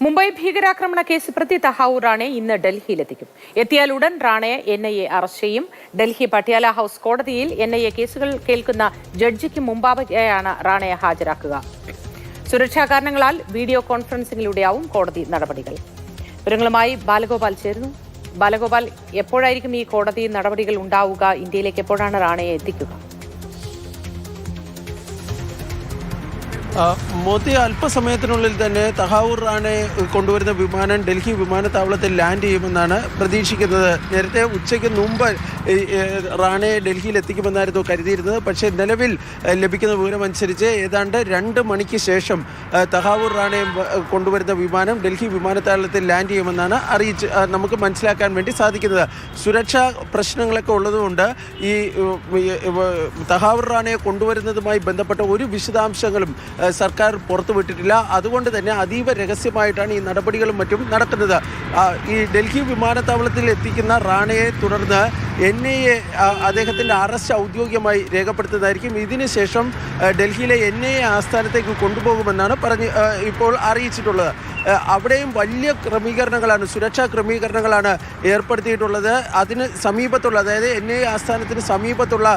മുംബൈ ഭീകരാക്രമണ കേസ് പ്രതി തഹാവൂർ റാണയെ ഇന്ന് ഡൽഹിയിലെത്തിക്കും. എത്തിയാലുടൻ റാണയെ NIA അറസ്റ്റ് ചെയ്യും. ഡൽഹി പട്യാല ഹൌസ് കോടതിയിൽ NIA കേസുകൾ കേൾക്കുന്ന ജഡ്ജിക്ക് മുമ്പാകെയാണ് റാണയെ ഹാജരാക്കുക. സുരക്ഷാ കാരണങ്ങളാൽ വീഡിയോ കോൺഫറൻസിംഗിലൂടെയാവും കോടതി നടപടികൾ. വിവരങ്ങളുമായി ബാലഗോപാൽ ചേരുന്നു. ബാലഗോപാൽ, എപ്പോഴായിരിക്കും ഈ കോടതി നടപടികൾ ഉണ്ടാവുക? ഇന്ത്യയിലേക്ക് എപ്പോഴാണ് റാണയെ എത്തിക്കുക? മോദി അല്പസമയത്തിനുള്ളിൽ തന്നെ തഹാവൂർ റാണയെ കൊണ്ടുവരുന്ന വിമാനം ഡൽഹി വിമാനത്താവളത്തിൽ ലാൻഡ് ചെയ്യുമെന്നാണ് പ്രതീക്ഷിക്കുന്നത്. നേരത്തെ ഉച്ചയ്ക്ക് മുമ്പ് റാണയെ ഡൽഹിയിൽ എത്തിക്കുമെന്നായിരുന്നു കരുതിയിരുന്നത്. പക്ഷേ നിലവിൽ ലഭിക്കുന്ന വിവരമനുസരിച്ച് ഏതാണ്ട് 2 മണിക്ക് ശേഷം തഹാവൂർ റാണയെ കൊണ്ടുവരുന്ന വിമാനം ഡൽഹി വിമാനത്താവളത്തിൽ ലാൻഡ് ചെയ്യുമെന്നാണ് നമുക്ക് മനസ്സിലാക്കാൻ വേണ്ടി സാധിക്കുന്നത്. സുരക്ഷാ പ്രശ്നങ്ങളൊക്കെ ഉള്ളതുകൊണ്ട് ഈ തഹാവൂർ റാണയെ കൊണ്ടുവരുന്നതുമായി ബന്ധപ്പെട്ട ഒരു വിശദാംശങ്ങളും സർക്കാർ പുറത്തുവിട്ടിട്ടില്ല. അതുകൊണ്ട് തന്നെ അതീവ രഹസ്യമായിട്ടാണ് ഈ നടപടികളും മറ്റും നടക്കുന്നത്. ഈ ഡൽഹി വിമാനത്താവളത്തിൽ എത്തിക്കുന്ന റാണയെ തുടർന്ന് NIA അദ്ദേഹത്തിൻ്റെ അറസ്റ്റ് ഔദ്യോഗികമായി രേഖപ്പെടുത്തുന്നതായിരിക്കും. ഇതിനുശേഷം ഡൽഹിയിലെ NIA ആസ്ഥാനത്തേക്ക് കൊണ്ടുപോകുമെന്നാണ് ഇപ്പോൾ അറിയിച്ചിട്ടുള്ളത്. അവിടെയും വലിയ ക്രമീകരണങ്ങളാണ്, സുരക്ഷാ ക്രമീകരണങ്ങളാണ് ഏർപ്പെടുത്തിയിട്ടുള്ളത്. അതിന് സമീപത്തുള്ള, അതായത് NIA ആസ്ഥാനത്തിന് സമീപത്തുള്ള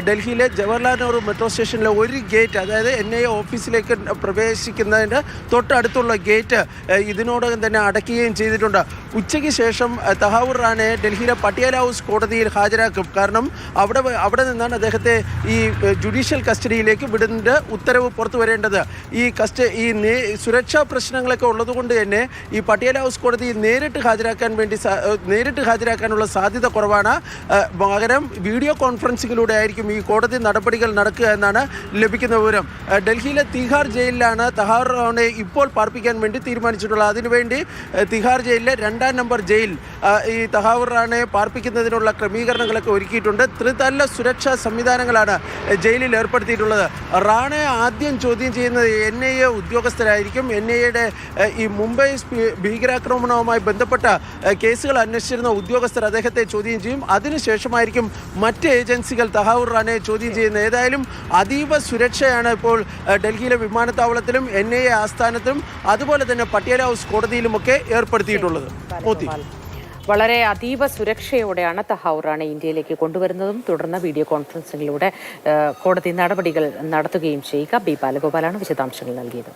ഡൽഹിയിലെ ജവഹർലാൽ നെഹ്റു മെട്രോ സ്റ്റേഷനിലെ ഒരു ഗേറ്റ്, അതായത് NIA ഓഫീസിലേക്ക് പ്രവേശിക്കുന്നതിൻ്റെ തൊട്ടടുത്തുള്ള ഗേറ്റ് ഇതിനോടകം തന്നെ അടയ്ക്കുകയും ചെയ്തിട്ടുണ്ട്. ഉച്ചയ്ക്ക് ശേഷം തഹാവൂർ റാണയെ ഡൽഹിയിലെ പട്യാല ഹൗസ് കോടതിയിൽ ഹാജരാക്കും. കാരണം അവിടെ നിന്നാണ് അദ്ദേഹത്തെ ഈ ജുഡീഷ്യൽ കസ്റ്റഡിയിലേക്ക് വിടുന്ന ഉത്തരവ് പുറത്തു വരേണ്ടത്. ഈ സുരക്ഷാ പ്രശ്നങ്ങളൊക്കെ ഉള്ളതുകൊണ്ട് തന്നെ ഈ പട്യാല ഹൗസ് കോടതിയിൽ നേരിട്ട് ഹാജരാക്കാനുള്ള സാധ്യത കുറവാണ്. പകരം വീഡിയോ കോൺഫറൻസിങ്ങിലൂടെ ആയിരിക്കും ഈ കോടതി നടപടികൾ നടക്കുക എന്നാണ് ലഭിക്കുന്ന വിവരം. ഡൽഹിയിലെ തിഹാർ ജയിലിലാണ് തഹാവൂർ റാണയെ ഇപ്പോൾ പാർപ്പിക്കാൻ വേണ്ടി തീരുമാനിച്ചിട്ടുള്ളത്. അതിനുവേണ്ടി തിഹാർ ജയിലിലെ 2-ാം നമ്പർ ജയിൽ ഈ തഹാവൂർ റാണയെ പാർപ്പിക്കുന്നതിനുള്ള ക്രമീകരണങ്ങളൊക്കെ ഒരുക്കിയിട്ടുണ്ട്. ത്രിതല സുരക്ഷാ സംവിധാനങ്ങളാണ് ജയിലിൽ ഏർപ്പെടുത്തിയിട്ടുള്ളത്. റാണയെ ആദ്യം ചോദ്യം ചെയ്യുന്നത് NIA ഉദ്യോഗസ്ഥരായിരിക്കും. NIAയുടെ ഈ മുംബൈ ഭീകരാക്രമണവുമായി ബന്ധപ്പെട്ട കേസുകൾ അന്വേഷിച്ചിരുന്ന ഉദ്യോഗസ്ഥർ അദ്ദേഹത്തെ ചോദ്യം ചെയ്യും. അതിനുശേഷമായിരിക്കും മറ്റ് ഏജൻസികൾ തഹാവൂർ റാണയെ ചോദ്യം ചെയ്യുന്നത്. ഏതായാലും അതീവ സുരക്ഷയാണ് ഇപ്പോൾ ഡൽഹിയിലെ വിമാനത്താവളത്തിലും NIA ആസ്ഥാനത്തും അതുപോലെ തന്നെ പട്യാല ഹൗസ് കോടതിയിലുമൊക്കെ ഏർപ്പെടുത്തിയിട്ടുള്ളത്. വളരെ അതീവ സുരക്ഷയോടെയാണ് തഹാവൂർ റാണയെ ഇന്ത്യയിലേക്ക് കൊണ്ടുവരുന്നതും തുടർന്ന് വീഡിയോ കോൺഫറൻസിംഗിലൂടെ കോടതി നടപടികൾ നടത്തുകയും ചെയ്യുക. ബി ബാലഗോപാലാണ് വിശദാംശങ്ങൾ നൽകിയത്.